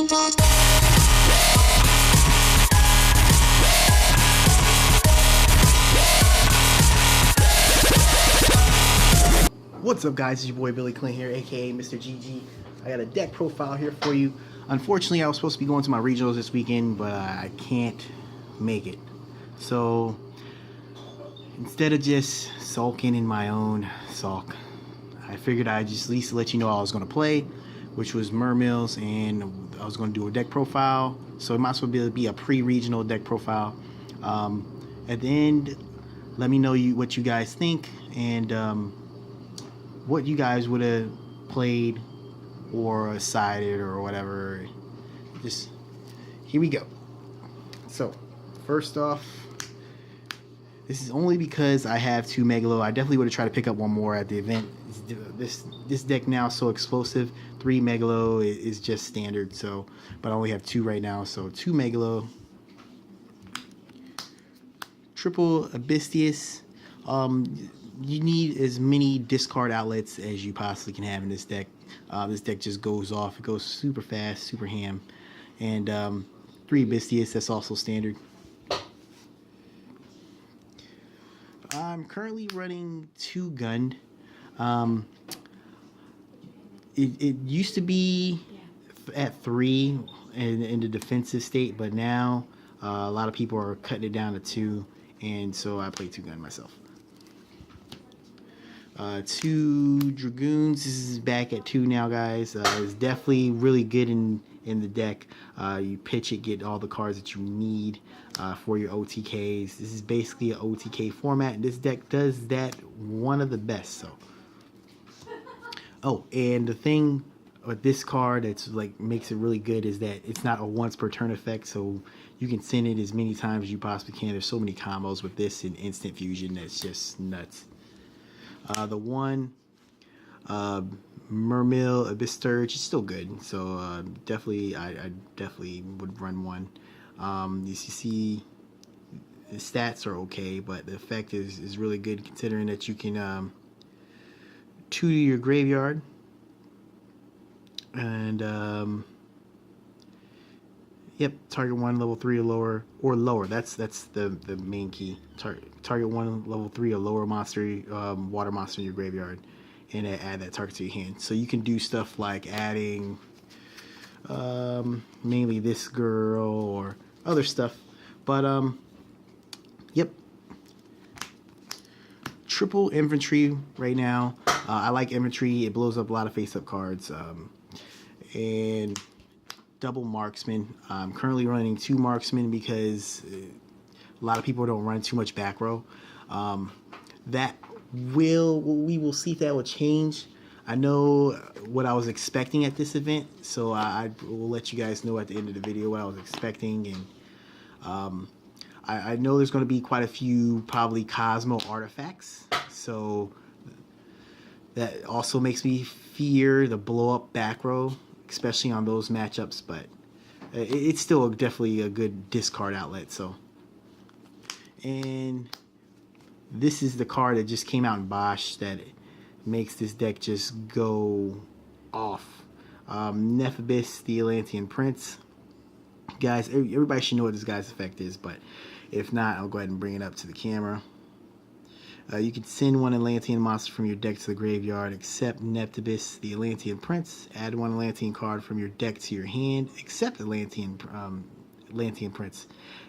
What's up, guys? It's your boy Billy Clint here, aka Mr. GG. I got a deck profile here for you. Unfortunately, I was supposed to be going to my regionals this weekend, but I can't make it. So instead of just sulking in my own sulk, I figured I'd just at least let you know I was going to play, which was Mermails, and I was going to do a deck profile. So it might as well be a pre-regional deck profile. At the end, let me know what you guys think, and what you guys would have played or sided or whatever. Just here we go. So first off, this is only because I have 2 Megalo. I definitely would have tried to pick up one more at the event. This deck now is so explosive. 3 Megalo is just standard, so but I only have 2 right now, so 2 Megalo. Triple Abystius. You need as many discard outlets as you possibly can have in this deck. This deck just goes off. It goes super fast, super ham. And 3 Abystius, that's also standard. I'm currently running 2 Gund. It used to be at 3 in the defensive state, but now a lot of people are cutting it down to 2, and so I play 2 Gund myself. 2 Dragoons. This is back at 2 now, guys. It's definitely really good in the deck. You pitch it, get all the cards that you need for your OTKs. This is basically an OTK format. This deck does that one of the best. So, oh, and the thing with this card that's like makes it really good is that it's not a once per turn effect, so you can send it as many times as you possibly can. There's so many combos with this and instant fusion that's just nuts. The one Mermail Abyss Sturge is still good, so definitely I definitely would run one. You see the stats are okay, but the effect is really good considering that you can 2 to your graveyard and yep, target 1 level 3 or lower. That's the main key. Target 1 level 3 or lower monster, water monster in your graveyard, and add that target to your hand. So you can do stuff like adding mainly this girl or other stuff. But yep, triple infantry right now. I like infantry. It blows up a lot of face-up cards. And double marksman. I'm currently running 2 marksmen because a lot of people don't run too much back row. We will see if that will change. I know what I was expecting at this event, so I will let you guys know at the end of the video what I was expecting. And I know there's going to be quite a few probably Cosmo artifacts, so that also makes me fear the blow up back row, especially on those matchups, but it's still definitely a good discard outlet. So, and this is the card that just came out in Bosch that makes this deck just go off. Nephibus, the Atlantean Prince. Guys, everybody should know what this guy's effect is, but if not, I'll go ahead and bring it up to the camera. You can send 1 Atlantean monster from your deck to the graveyard, except Nephibus, the Atlantean Prince. Add 1 Atlantean card from your deck to your hand, except Atlantean Prince.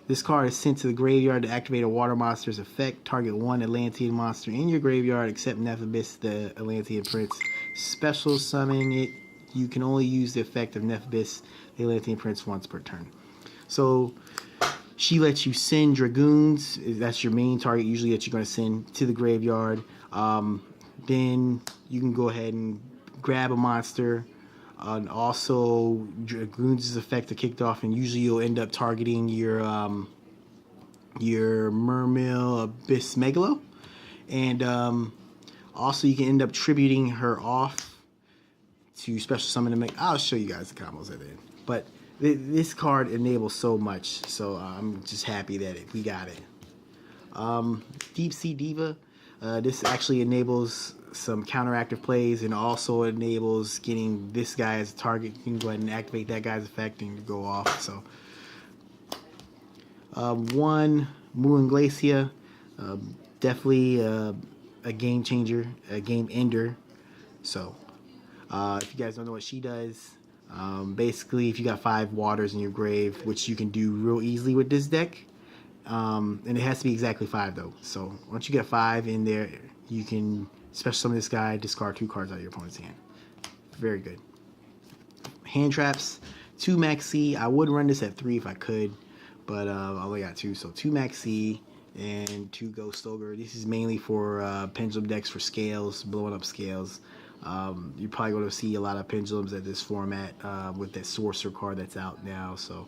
This card is sent to the graveyard to activate a water monster's effect. Target 1 Atlantean monster in your graveyard, except Nephibus, the Atlantean Prince. Special summon it. You can only use the effect of Nephibus, the Atlantean Prince, once per turn. So she lets you send Dragoons. That's your main target usually that you're going to send to the graveyard. Then you can go ahead and grab a monster. And also Dragoons' effect are kicked off, and usually you'll end up targeting your Mermail Abyss Megalo. And also you can end up tributing her off to special summon to make. I'll show you guys the combos at the end. But this card enables so much, so I'm just happy that we got it. Deep Sea Diva. This actually enables some counteractive plays and also enables getting this guy as a target. You can go ahead and activate that guy's effect and go off. So, one Moon Glacia, definitely a game changer, a game ender. So, if you guys don't know what she does, basically, if you got 5 waters in your grave, which you can do real easily with this deck, and it has to be exactly 5 though. So once you get 5 in there, you can special summon this guy, discard 2 cards out of your opponent's hand. Very good. Hand traps, 2 max C. I would run this at 3 if I could, but I only got 2, so 2 max C and 2 Ghost Ogre. This is mainly for pendulum decks for scales, blowing up scales. You're probably going to see a lot of pendulums at this format with that Sorcerer card that's out now, so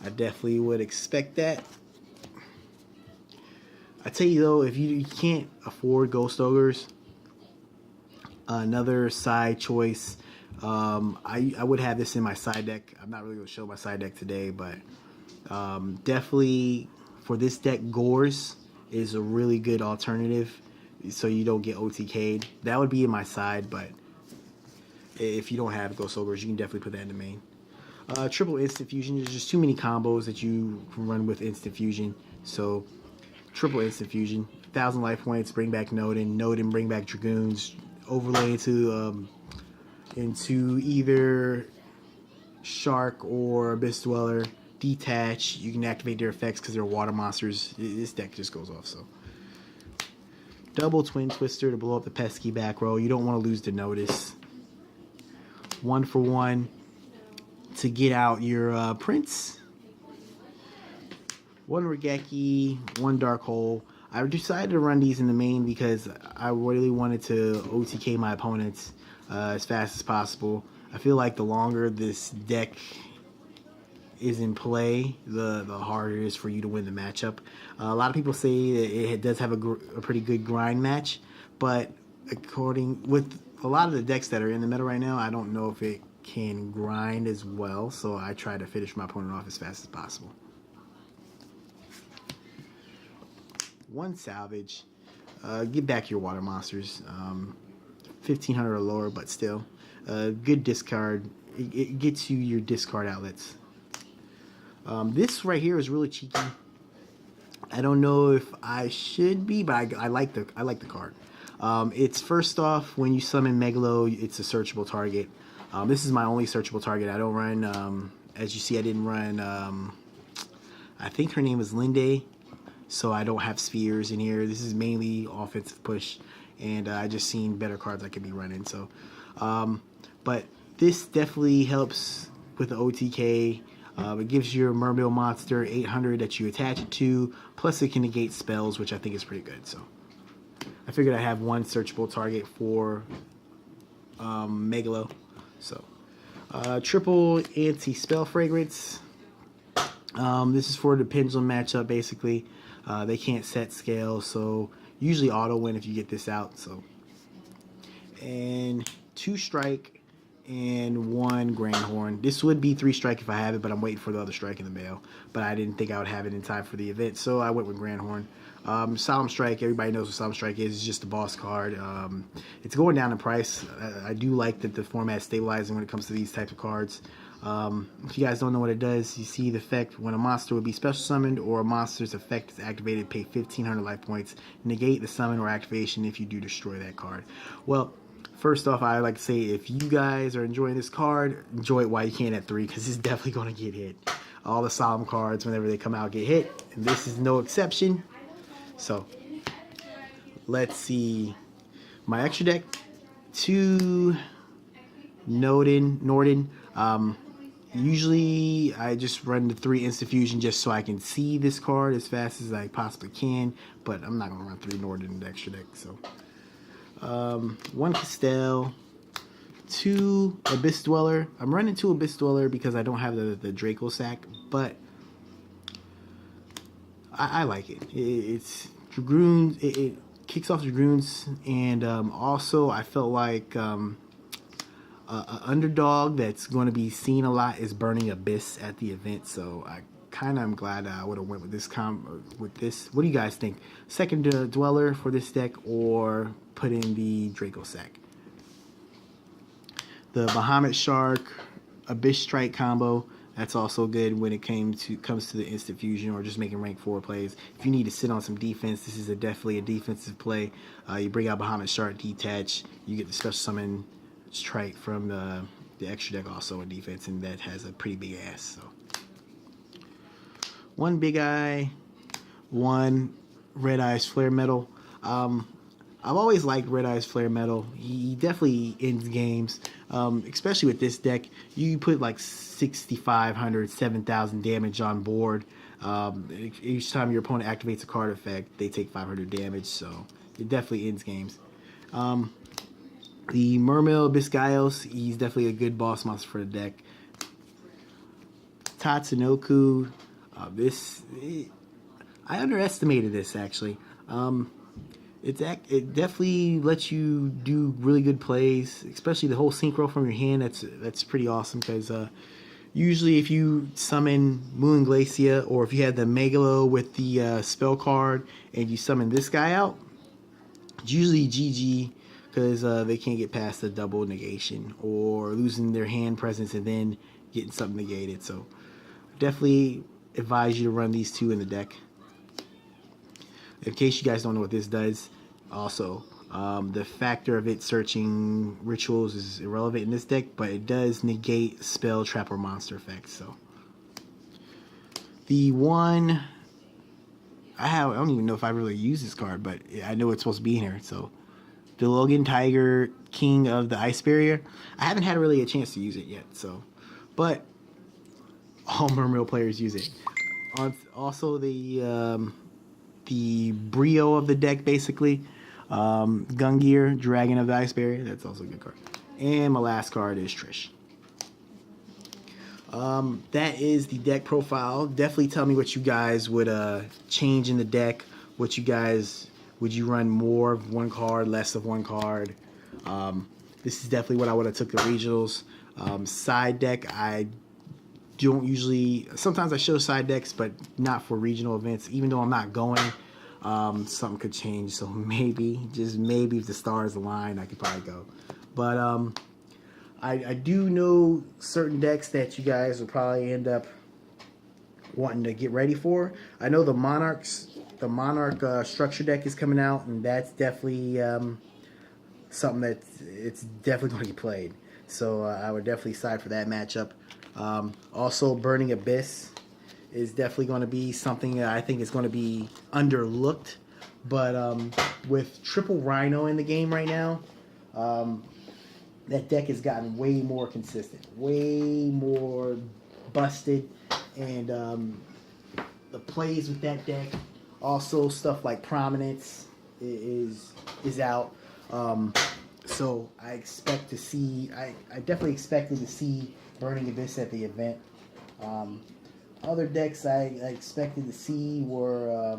I definitely would expect that. I tell you though, if you can't afford Ghost Ogres, another side choice, I would have this in my side deck. I'm not really going to show my side deck today, but definitely for this deck, Gores is a really good alternative, so you don't get OTK'd. That would be in my side, but if you don't have Ghost Ogres, you can definitely put that in the main. Triple Instant Fusion. There's just too many combos that you can run with Instant Fusion, so triple Instant Fusion. 1,000 life points, bring back Nodin, bring back Dragoons, overlay into either Shark or Abyss Dweller, detach. You can activate their effects because they're water monsters. This deck just goes off. So double Twin Twister to blow up the pesky back row. You don't want to lose the notice. 1 for 1 to get out your Prince. 1 Regeki, 1 Dark Hole. I decided to run these in the main because I really wanted to OTK my opponents as fast as possible. I feel like the longer this deck is in play, the harder it is for you to win the matchup. A lot of people say that it does have a pretty good grind match, but according with a lot of the decks that are in the meta right now, I don't know if it can grind as well, so I try to finish my opponent off as fast as possible. 1 Salvage. Get back your water monsters. 1,500 or lower, but still. Good discard. It gets you your discard outlets. This right here is really cheeky. I don't know if I should be, but I like the card. It's first off, when you summon Megalo, it's a searchable target. This is my only searchable target. I don't run, as you see, I didn't run, I think her name is Linde, so I don't have spheres in here. This is mainly offensive push, and I just seen better cards I could be running. So, but this definitely helps with the OTK. It gives your Mermail monster 800 that you attach it to, plus it can negate spells, which I think is pretty good. So I figured I have 1 searchable target for Megalo. So triple anti-spell fragrance. This is for the pendulum matchup, basically. They can't set scale, so usually auto win if you get this out. So, and 2 strike and 1 Grand Horn. This would be 3 strike if I have it, but I'm waiting for the other strike in the mail. But I didn't think I would have it in time for the event, so I went with Grand Horn. Solemn Strike, everybody knows what Solemn Strike is. It's just a boss card. It's going down in price. I do like that the format is stabilizing when it comes to these types of cards. If you guys don't know what it does, you see the effect when a monster would be special summoned or a monster's effect is activated, pay 1,500 life points, negate the summon or activation if you do destroy that card. Well, first off, I like to say if you guys are enjoying this card, enjoy it while you can at 3, because it's definitely going to get hit. All the Solemn cards, whenever they come out, get hit, and this is no exception. So, let's see. My extra deck, 2 Norden. Usually I just run the 3 Instant Fusion just so I can see this card as fast as I possibly can, but I'm not going to run 3 Norden in the extra deck. So 1 Castell, 2 Abyss Dweller. I'm running 2 Abyss Dweller because I don't have the Draco sack, but I like it. It's Dragoons. It kicks off Dragoons, and also I felt like an underdog that's going to be seen a lot is Burning Abyss at the event, so I kind of am glad I would have went with this with this. What do you guys think? Second Dweller for this deck, or put in the Draco Sack? The Bahamut Shark Abyss Strike combo, that's also good when it comes to the instant fusion or just making rank 4 plays. If you need to sit on some defense, this is definitely a defensive play. You bring out Bahamut Shark, detach, you get the special summon Strike from the extra deck, also a defense, and that has a pretty big ass. So one Big Eye, one Red Eyes Flare Metal. I've always liked Red Eyes Flare Metal. He definitely ends games, especially with this deck. You put like 6,500, 7,000 damage on board. Each time your opponent activates a card effect, they take 500 damage, so it definitely ends games. The Mermail Biscayos, he's definitely a good boss monster for the deck. Tatsunoku, I underestimated this actually. It definitely lets you do really good plays, especially the whole synchro from your hand. That's pretty awesome, because usually if you summon Moon Glacia, or if you had the Megalo with the spell card and you summon this guy out, it's usually GG, because they can't get past the double negation or losing their hand presence and then getting something negated. So definitely advise you to run these two in the deck. In case you guys don't know what this does, also, the factor of it searching rituals is irrelevant in this deck, but it does negate spell, trap, or monster effects. So the one I don't even know if I really use this card, but I know it's supposed to be in here. So the Logan Tiger, King of the Ice Barrier. I haven't had really a chance to use it yet, so, but all Mermail players use it. Also the Brio of the deck, basically. Gungear, Dragon of the Ice Barrier. That's also a good card. And my last card is Trish. That is the deck profile. Definitely tell me what you guys would change in the deck. What you guys, would you run more of one card, less of one card? This is definitely what I would have took the regionals. Side deck, I don't usually, sometimes I show side decks, but not for regional events. Even though I'm not going, something could change. So maybe, just maybe, if the stars align, I could probably go. But I do know certain decks that you guys will probably end up wanting to get ready for. I know the Monarch structure deck is coming out, and that's definitely something that it's definitely going to get played. So I would definitely side for that matchup. Also, Burning Abyss is definitely going to be something that I think is going to be underlooked. But with Triple Rhino in the game right now, that deck has gotten way more consistent, way more busted, and the plays with that deck, also stuff like Prominence is out. So I expect to see, I definitely expected to see Burning Abyss at the event. Other decks I expected to see were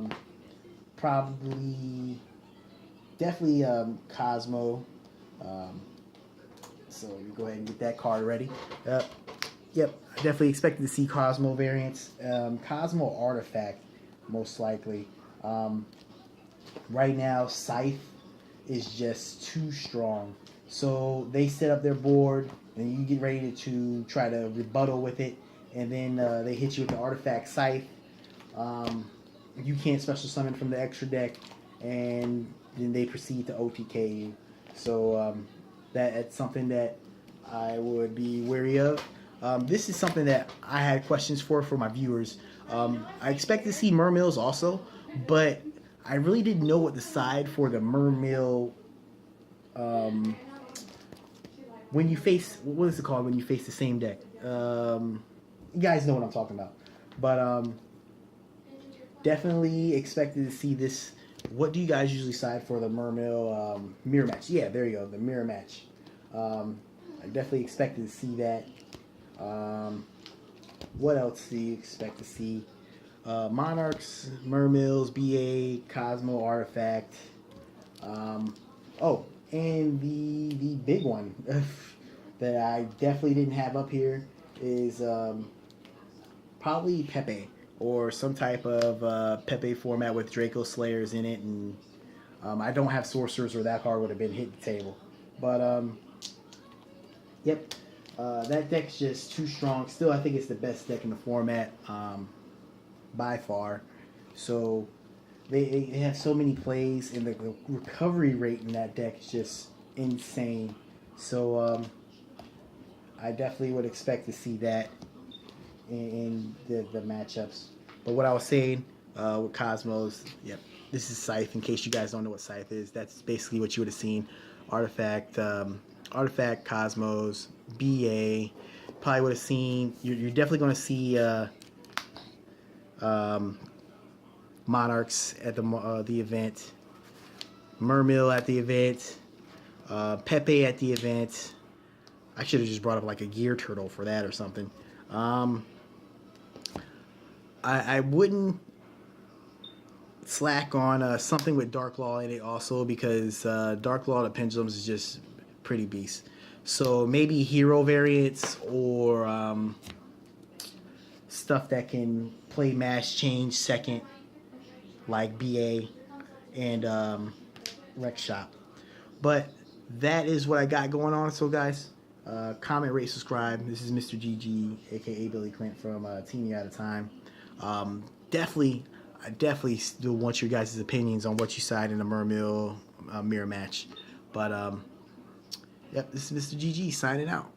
definitely Cosmo. So you go ahead and get that card ready. Yep, I definitely expected to see Cosmo variants. Cosmo Artifact, most likely. Right now, Scythe is just too strong. So they set up their board, and you get ready to try to rebuttal with it, and then they hit you with the Artifact Scythe. You can't special summon from the extra deck, and then they proceed to OTK you. So that's something that I would be wary of. This is something that I had questions for my viewers. I expect to see Mermails also, but I really didn't know what to decide for the Mermail. When you face, what is it called when you face the same deck? You guys know what I'm talking about. But definitely expected to see this. What do you guys usually side for the Mermail mirror match? Yeah, there you go, the mirror match. I definitely expected to see that. What else do you expect to see? Monarchs, Mermails, BA, Cosmo Artifact. Oh, and the big one that I definitely didn't have up here is probably Pepe. or some type of Pepe format with Draco Slayers in it, and I don't have sorcerers, or that card would have been hit the table. But yep, that deck's just too strong. Still, I think it's the best deck in the format by far. So they have so many plays, and the recovery rate in that deck is just insane. So I definitely would expect to see that in the matchups. But what I was saying with Cosmos, yep, this is Scythe. In case you guys don't know what Scythe is, that's basically what you would have seen. Artifact, Artifact, Cosmos, BA. Probably would have seen. You're definitely going to see Monarchs at the event, Mermail at the event, Pepe at the event. I should have just brought up like a gear turtle for that or something. I wouldn't slack on something with Dark Law in it also, because Dark Law, the Pendulums, is just pretty beast. So maybe hero variants, or stuff that can play mass change second, like BA and Rec Shop. But that is what I got going on. So guys, comment, rate, subscribe. This is Mr. GG, aka Billy Clint from Team Me Out of Time. I definitely still want your guys' opinions on what you side in the Mermail mirror match. But yep, this is Mr. GG signing out.